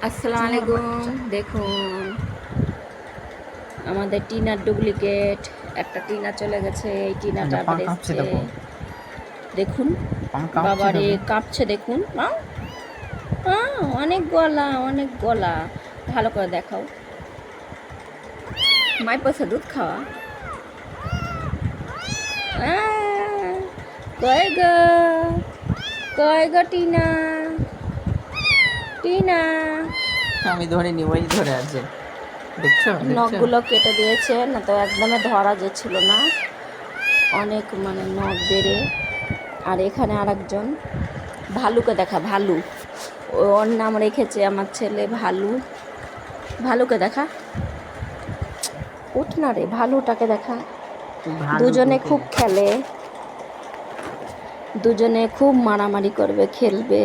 আসসালামু চুয়ার আলাইকুম। বাচ্চা। দেখুন আমাদের টিনার ডুপ্লিকেট একটা টিনা চলে গেছে, এই এই টিনাটা যে পা আবার কাঁপছে এসছে। দেখো, দেখুন পা কাঁপছে বাবারে, দেখো। কাঁপছে দেখুন। অনেক গলা, অনেক গলা। ভালো করে দেখাও। মাই পয়সা দুধ খাওয়া। আহ, কয় গো, কয় গো টিনা, টিনা। আমি ধরিনি, ওই ধরে আছে। দেখছো দেখছো? নখগুলো কেটে দিয়েছে, না তো একদমই ধরা যাচ্ছিল না, অনেক মানে নখ বেড়ে। আর এখানে আরেকজন ভালুকে দেখা, ভালু। ওর নাম রেখেছে আমার ছেলে ভালু। ভালুকে দেখা, উঠ না রে, ভালুটাকে দেখা। ভালো দুজনে তোকে। খুব খেলে, দুজনে খুব মারামারি করবে, খেলবে।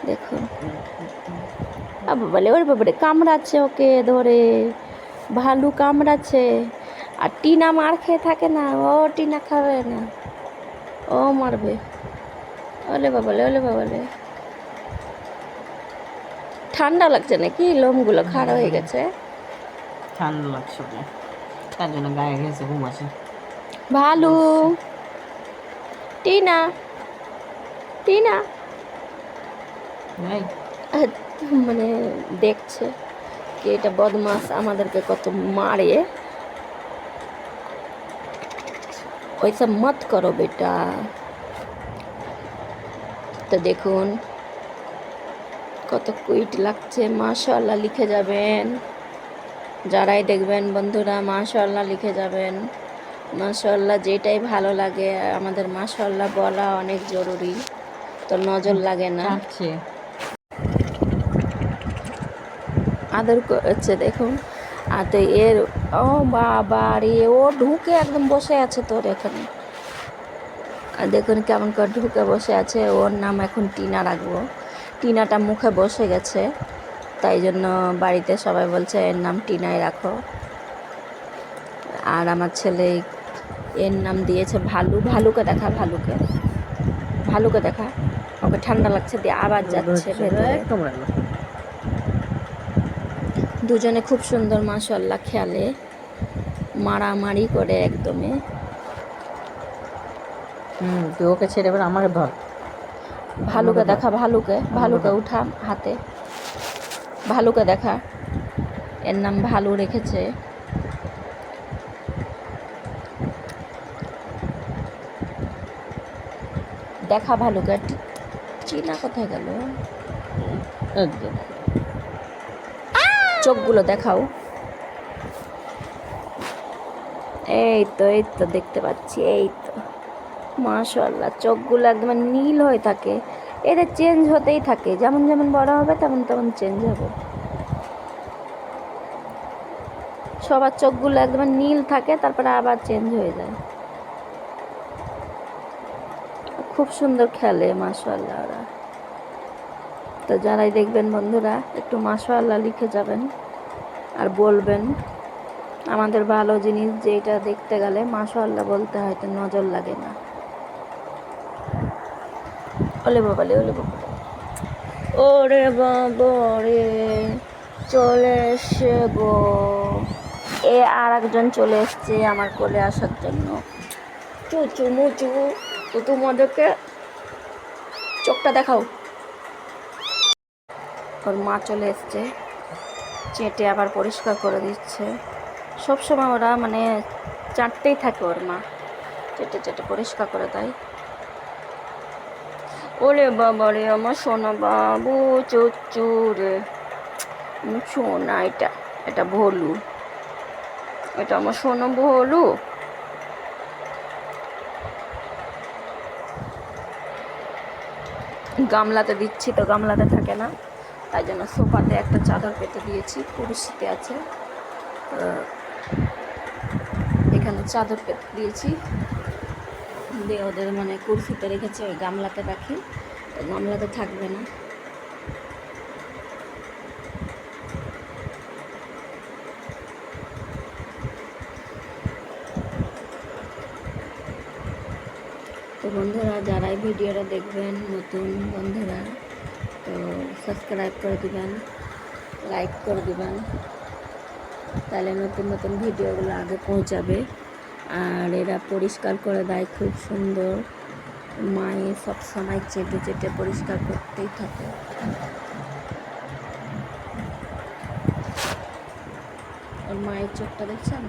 দেখুন বাবালে, ওর বাবারে কামড়াচ্ছে ওকে ধরে, ভালু কামড়াচ্ছে। আর টিনা মার খেয়ে থাকে না, ও টিনা খাবে না, ও মারবে। ওলে বাবালে, ওলে বাবালে। ঠান্ডা লাগছে নাকি, লোমগুলো খাড়া হয়ে গেছে। ঠান্ডা লাগছে ওকে, তার জন্য গায়ে ঘেঁষে ঘুমাচ্ছে। ভালু, বসছে। টিনা, টিনা। এই আহ, মানে দেখছে কি এটা বদমাস আমাদেরকে কত মারে। ওইসব মত করো বেটা। তো দেখুন কত কুইট লাগছে, মাশাআল্লাহ লিখে যাবেন। যারাই দেখবেন বন্ধুরা মাশাআল্লাহ লিখে যাবেন। মাশাআল্লাহ যেটাই ভালো লাগে, আমাদের মাশাআল্লাহ বলা অনেক জরুরি, তো নজর লাগে না। চাটছে। আদর করছে দেখুন। আর তো এর, ও বাবা রে, ও ঢুকে একদম বসে আছে তোর এখানে। আর দেখুন কেমন করে ঢুকে বসে আছে। ওর নাম এখন টিনা রাখবো, টিনাটা মুখে বসে গেছে, তাই জন্য বাড়িতে সবাই বলছে এর নাম টিনাই রাখো। আর আমার ছেলে এর নাম দিয়েছে ভালু। ভালুকে দেখা, ভালুকে, ভালুকে দেখা। ওকে ঠান্ডা লাগছে দিয়ে আবার যাচ্ছে ধরছে, ভেতরে। কামড়ালো। দুজনে খুব সুন্দর মাশাআল্লাহ খেলে, মারামারি করে একদমই। তুই ওকে ছেড়ে এবার আমাকে ধর, আমাকে ভালুকে ধর, দেখা, ভালুকে, আমাকে ভালুকে ধর। উঠা হাতে। ভালুকে দেখা, এর নাম ভালু রেখেছে। দেখা ভালুকে। চিনা কোথায় গেল? এই দেখো। চোখগুলো দেখাও। এই তো, এই তো দেখতে পাচ্ছি, এই তো মাশাআল্লাহ। চোখগুলো একদম নীল হয়ে থাকে, এদের চেঞ্জ হতেই থাকে, যেমন যেমন বড় হবে তেমন তেমন চেঞ্জ হবে। সবার চোখগুলো একদম নীল থাকে, তারপরে আবার চেঞ্জ হয়ে যায়। খুব সুন্দর খেলে মাশাআল্লাহ ওরা। তো যারাই দেখবেন বন্ধুরা একটু মাশাআল্লাহ লিখে যাবেন, আর বলবেন আমাদের ভালো জিনিস যেটা দেখতে গেলে মাশাআল্লাহ বলতে হয়, তো নজর লাগে না। ওলে বাবালে, ওলে বাবালে, ওরে বাবারে, চলে এসে গো। এ আর একজন চলে এসছে আমার কোলে আসার জন্য। চুচু মুচু, তো তোমাদেরকে চোখটা দেখাও। ওর মা চলে এসছে, চেটে আবার পরিষ্কার করে দিচ্ছে। সবসময় ওরা মানে চাটতেই থাকে, ওর মা চেটে চেটে পরিষ্কার করে দেয়। ওরে বাবা রে, আমার সোনা বাবু, চুচু রে, আমার সোনা। এটা, এটা ভোলু, এটা আমার সোনা ভোলু। গামলাতে দিচ্ছি তো গামলাতে থাকে না, তাই জন্য সোফাতে একটা চাদর পেতে দিয়েছি, কুরসিতে আছে তো এখানে চাদর পেতে দিয়েছি দিয়ে ওদের মানে কুরসিতে রেখেছে, ওই গামলাতে রাখি, তো গামলাতে থাকবে না। তো বন্ধুরা যারাই ভিডিওটা দেখবেন নতুন বন্ধুরা, তো সাবস্ক্রাইব করে দিবেন, লাইক করে দিবেন, তাহলে নতুন নতুন ভিডিওগুলো আগে পৌঁছাবে। আর এরা পরিষ্কার করে দেয় খুব সুন্দর, মায়ে সবসময় চেটে চেটে পরিষ্কার করতেই থাকে। ওর মায়ের চোখটা দেখছেন,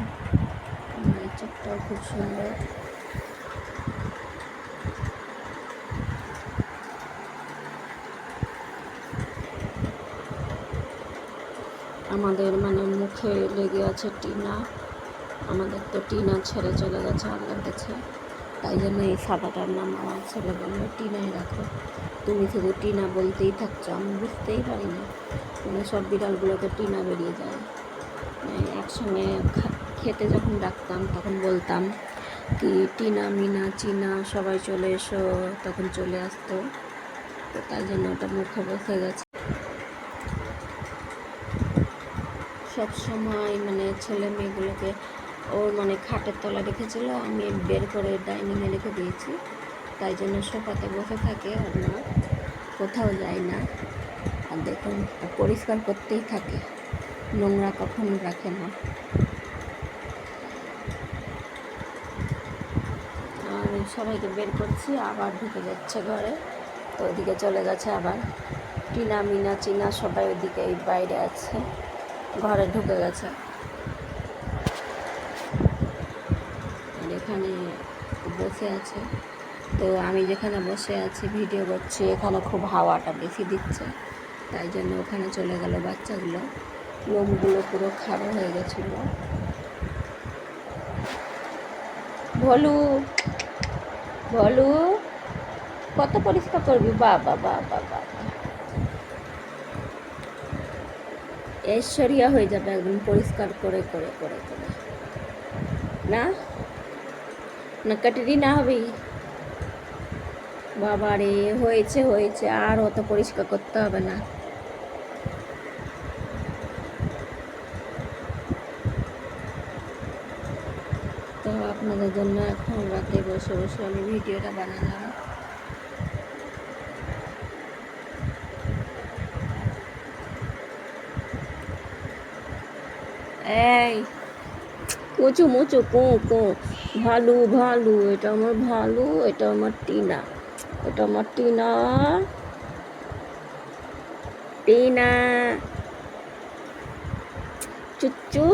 মায়ের চোখটাও খুব সুন্দর। আমাদের মানে মুখে লেগে আছে টিনা, আমাদের তো টিনা ছেড়ে চলে গেছে আল্লাহর কাছে, তাই জন্য এই সাদাটার নাম আমার ছেলে বললো টিনাই রাখো, তুমি শুধু টিনা বলতেই থাকছো। আমি বুঝতেই পারি না, মানে সব বিড়ালগুলোকে টিনা বেরিয়ে যায়। একসঙ্গে খেতে যখন ডাকতাম তখন বলতাম কি টিনা মিনা চিনা সবাই চলে এসো, তখন চলে আসতো, তো তাই জন্য ওটা মুখে বসে গেছে। সব সময় মানে ছেলে মেয়েগুলোকে ওর মানে খাটের তলা রেখেছিল, আমি বের করে ডাইনিংয়ে রেখে দিয়েছি, তাই জন্য সোফাতে বসে থাকে আর না কোথাও যায় না। আর দেখুন পরিষ্কার করতেই থাকে, নোংরা কখনো রাখে না। আর সবাইকে বের করছি, আবার ঢুকে যাচ্ছে ঘরে, তো ওইদিকে চলে গেছে আবার। টিনা মিনা চিনা সবাই ওইদিকে এই বাইরে আছে, ঘরে ঢুকে গেছে। আর এখানে বসে আছে, তো আমি যেখানে বসে আছি ভিডিও করছি এখানে খুব হাওয়াটা বেশি দিচ্ছে, তাই জন্য ওখানে চলে গেল বাচ্চাগুলো, লোমগুলো পুরো খাড়া হয়ে গেছিলো। ভলু ভলু কত পরিষ্কার করবি, বাবা বাবা বাবা, ঐশ্বরিয়া হয়ে যাবে একদম পরিষ্কার করে করে করে করে। না না কাটেরি না হবে, বাবা রে হয়েছে হয়েছে, আর অত পরিষ্কার করতে হবে না। তো আপনাদের জন্য এখন রাতে বসে বসে আমি ভিডিওটা বানালাম। এই কুচু মুচু কু কু, ভালু ভালু, এটা আমার ভালু, এটা আমার টিনা, এটা আমার টিনা, টিনা চুচ্চু।